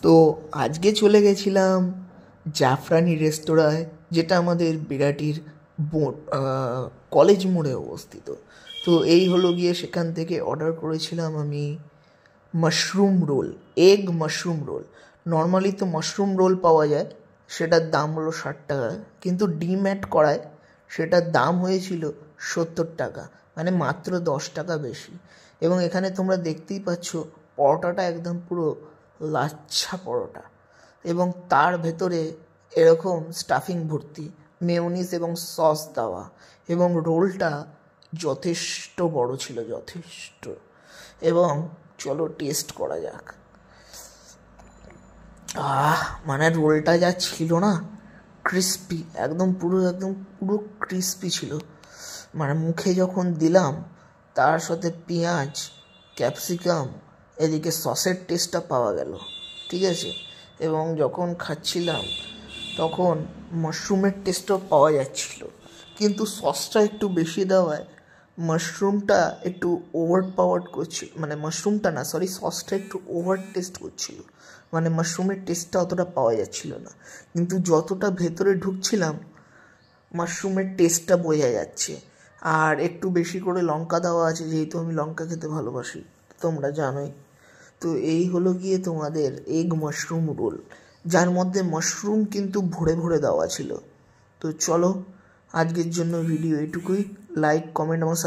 তো আজকে চলে গেছিলাম জাফরানি রেস্তোরাঁয়, যেটা আমাদের বিরাটির কলেজ মোড়ে অবস্থিত। তো এই হলো গিয়ে সেখান থেকে অর্ডার করেছিলাম আমি mushroom roll, egg mushroom roll. Normally তো মাশরুম রোল পাওয়া যায়, সেটার দাম হলো 60 টাকা, কিন্তু ডিম অ্যাড করায় সেটার দাম হয়েছিল 70 টাকা, মানে মাত্র 10 টাকা বেশি। এবং এখানে তোমরা দেখতেই পাচ্ছ পরোটাটা একদম পুরো লাচ্ছা পরোটা, এবং তার ভেতরে এরকম স্টাফিং ভর্তি, মেয়োনিজ এবং সস দেওয়া, এবং রোলটা যথেষ্ট বড় ছিল, যথেষ্ট। এবং চলো টেস্ট করা যাক। মানে রোলটা যা ছিল না, ক্রিস্পি, একদম পুরো ক্রিস্পি ছিল। মানে মুখে যখন দিলাম, তার সাথে পেঁয়াজ, ক্যাপসিকাম, এদিকে সসের টেস্টটা পাওয়া গেল, ঠিক আছে। এবং যখন খাচ্ছিলাম তখন মাশরুমের টেস্টও পাওয়া যাচ্ছিল, কিন্তু সসটা একটু বেশি দেওয়ায় মাশরুমটা একটু ওভার পাওয়ার্ড করছিল, মানে মাশরুমটা না, সরি, সসটা একটু ওভার টেস্ট করছিল, মানে মাশরুমের টেস্টটা অতটা পাওয়া যাচ্ছিল না। কিন্তু যতটা ভেতরে ঢুকছিলাম মাশরুমের টেস্টটা বোঝা যাচ্ছে। আর একটু বেশি করে লঙ্কা দেওয়া আছে, যেহেতু আমি লঙ্কা খেতে ভালোবাসি, তোমরা জানোই। তো এই হলো গিয়ে তোমাদের এগ মাশরুম রোল, যার মধ্যে মাশরুম কিন্তু ভরে ভরে দেওয়া ছিল। তো চলো, আজকের জন্য ভিডিও এটুকুই। লাইক, কমেন্ট আমার